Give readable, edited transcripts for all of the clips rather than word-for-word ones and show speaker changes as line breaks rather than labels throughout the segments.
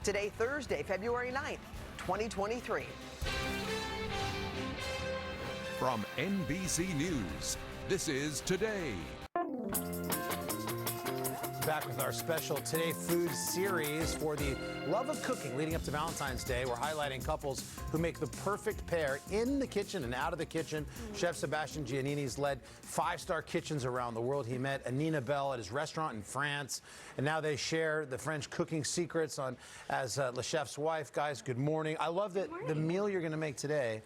Today, Thursday, February 9th, 2023.
From NBC News, this is Today.
Back with our special Today Food series for the love of cooking leading up to Valentine's Day. We're highlighting couples who make the perfect pair in the kitchen and out of the kitchen. Chef Sebastian Giannini's led 5-star kitchens around the world. He met Anina Bell at his restaurant in France, and now they share the French cooking secrets as Le Chef's wife. Guys, good morning. I love that the meal you're going to make today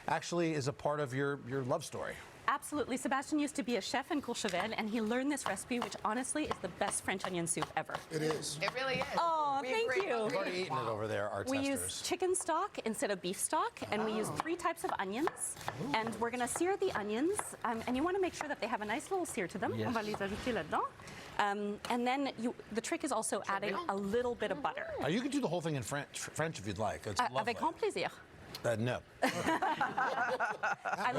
actually is a part of your love story.
Absolutely. Sebastian used to be a chef in Courchevel, and he learned this recipe, which honestly is the best French onion soup ever.
It is.
It really is.
Oh, thank you.
We've already eaten it over there, our
We
testers.
use chicken stock instead of beef stock, and we use 3 types of onions. And we're going to sear the onions, and you want to make sure that they have a nice little sear to them.
Yes.
On va les ajouter là-dedans. And then the trick is also adding a little bit of butter.
You can do the whole thing in French if you'd like. It's lovely.
Avec grand plaisir.
No.
I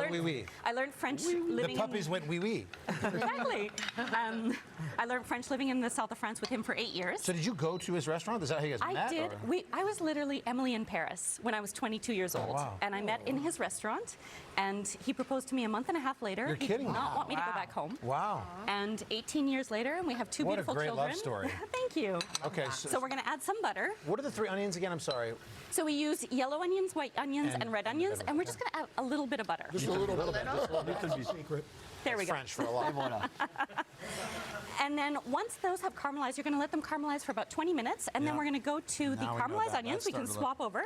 learned French living
The puppies went wee wee.
Exactly. I learned French living in the south of France with him for 8 years.
So did you go to his restaurant? Is that how you guys met?
I did.
Or?
I was literally Emily in Paris when I was 22 years old.
Wow.
And I met in his restaurant, and he proposed to me a month and a half later.
You're kidding
He did
me.
not want me to go back home.
Wow.
And 18 years later, and we have 2 beautiful children.
What a great love story.
Thank you.
Okay.
So we're going to add some butter.
What are the 3 onions again? I'm sorry.
So we use yellow onions, white onions, and red onions, and we're just going to add a little bit of butter.
Just a little bit. Secret.
There we go.
French for a lot.
And then once those have caramelized, you're going to let them caramelize for about 20 minutes, and then we're going to go to the
Now we know
caramelized
that.
onions. We can swap over.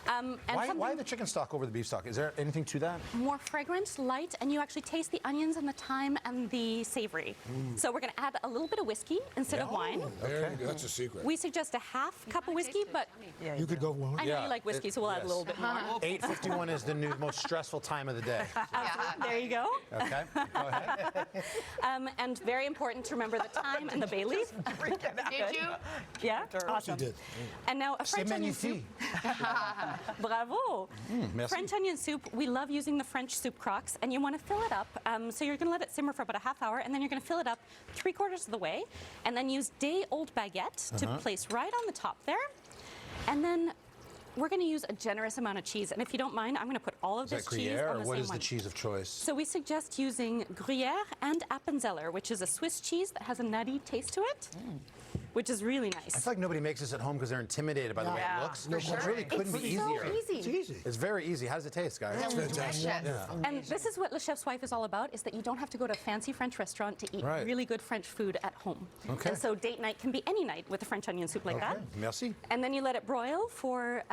And
Why the chicken stock over the beef stock? Is there anything to that?
more fragrant, light, and you actually taste the onions and the thyme and the savory. So we're going to add a little bit of whiskey instead of wine.
There you go. That's a secret.
We suggest a half cup of whiskey, but
You could go one.
I know you like whiskey, so we'll add a little bit more.
8:51 is the most stressful time of the day.
There you go.
Okay, go ahead.
And very important to remember the thyme and the bay leaf.
Did you?
Yeah, awesome.
did.
And now a
C'est
French onion soup.
magnifique.
Bravo.
Merci.
French onion soup, we love using the French soup croques, and you want to fill it up. So you're going to let it simmer for about a half hour, and then you're going to fill it up 3/4 of the way, and then use day-old baguette to place right on the top there. And then we're going to use a generous amount of cheese, and if you don't mind, I'm going to put all of
Is
this
that
cheese
Gruyere,
on
or
the
what
same
is
one.
the cheese of choice?
So we suggest using Gruyere and Appenzeller, which is a Swiss cheese that has a nutty taste to it, which is really
I
nice.
feel like nobody makes this at home because they're intimidated by the way it looks.
No,
It really couldn't be
so
easier.
easy.
It's easy.
It's very easy. How does it taste, guys?
It's fantastic.
And this is what Le Chef's wife is all about, is that you don't have to go to a fancy French restaurant to eat
Right.
really good French food at home.
Okay.
And so date night can be any night with a French onion soup like that.
Merci.
And then you let it broil for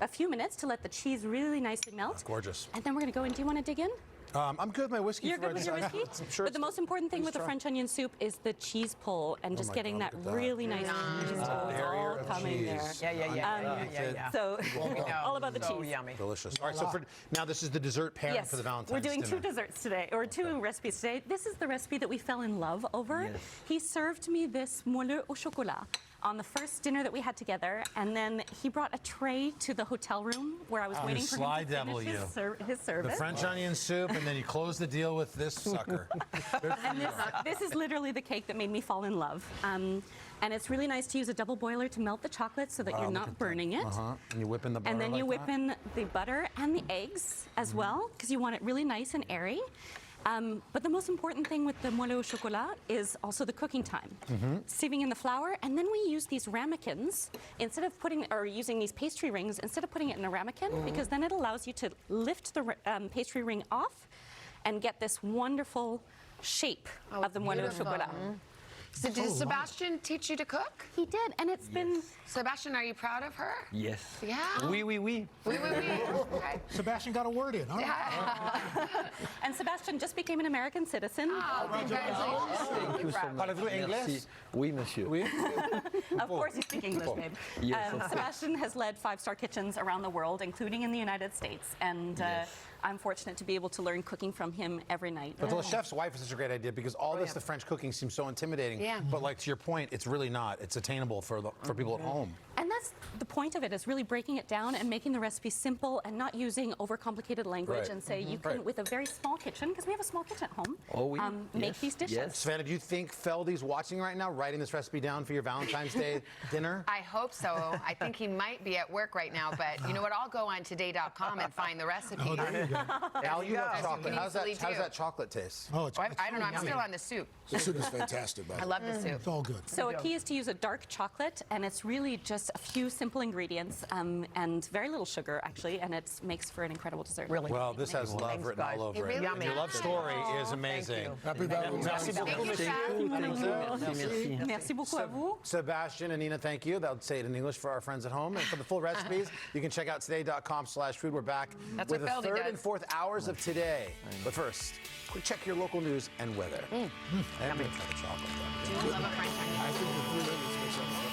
a few minutes to let the cheese really nicely melt.
Gorgeous.
And then we're going to go in. Do you want to dig in?
I'm good with my whiskey.
You're good with your whiskey?
I'm sure
But the most important thing with the French onion soup is the cheese pull and just
my
getting
God,
that
look at that.
really nice cheese pull. It's
barrier
all
of
coming there.
cheese.
Yeah.
So
know.
all about the
So
cheese.
yummy.
Delicious. All right, so now this is the dessert pairing
Yes,
for the Valentine's
we're doing
dinner.
2 desserts today, or 2 recipes today. This is the recipe that we fell in love over.
Yes.
He served me this moelleux au chocolat on the first dinner that we had together, and then he brought a tray to the hotel room where I was waiting for him
sly
to
devil
finish his
The
service.
French onion soup, and then you close the deal with this sucker.
And this is literally the cake that made me fall in love. And it's really nice to use a double boiler to melt the chocolate so that you're not burning it.
And you whip in the butter
And then you
like
whip
that?
in the butter and the eggs as well, because you want it really nice and airy. But the most important thing with the moelleux au chocolat is also the cooking time. Sieving in the flour, and then we use these ramekins instead of using these pastry rings, instead of putting it in a ramekin, because then it allows you to lift the pastry ring off and get this wonderful shape of the moelleux au chocolat.
So did Sebastian teach you to cook?
He did, and it's been...
Sebastian, are you proud of her?
Yes.
Yeah.
Oui, oui, oui.
Oui, oui, oui. Okay.
Sebastian got a word in, huh?
And Sebastian just became an American citizen.
Oh, congratulations.
Thank you so much.
Parlez-vous anglais?
Merci. Oui, monsieur.
Oui.
Of course, you speak English, babe.
Yes, of course.
Sebastian has led 5-star kitchens around the world, including in the United States. And I'm fortunate to be able to learn cooking from him every night.
But the chef's wife is such a great idea because all this, the French cooking seems so intimidating.
Yeah.
But like to your point, it's really not. It's attainable for people at home.
And that's the point of it, is really breaking it down and making the recipe simple and not using overcomplicated language
Right.
and say you can, with a very small kitchen, because we have a small kitchen at home,
Oui.
make
Yes.
these dishes.
Yes.
Savannah, do you think Feldy's watching right now, writing this recipe down for your Valentine's Day dinner?
I hope so. I think he might be at work right now, but you know what? I'll go on today.com and find the recipe.
Oh, there you go.
Al, you love
As you
chocolate.
can
How
easily
does
do.
that chocolate taste?
Oh, it's,
Oh,
it's
I don't know. I'm
yummy.
still on the soup.
The soup is fantastic, by the
I
way.
love the soup.
It's all good.
So a key is to use a dark chocolate, and it's really just a few simple ingredients and very little sugar, actually, and it makes for an incredible dessert.
Really.
Well, this has love
Thanks,
written
guys.
all over
It
it.
really
And your love
does.
story is
Thank
amazing.
you.
Happy Valentine's
Merci
Day.
beaucoup,
you,
monsieur.
Chef.
Merci.
Merci beaucoup à vous.
Sebastian and Nina, thank you. That'll say it in English for our friends at home. And for the full recipes, you can check out today.com/food. We're back
That's
with
what
the
Feldy
third
does.
and fourth hours of today. But first, quick check your local news and weather. And the chocolate.
Do you love a French onion?
I think the 3 minutes makes up.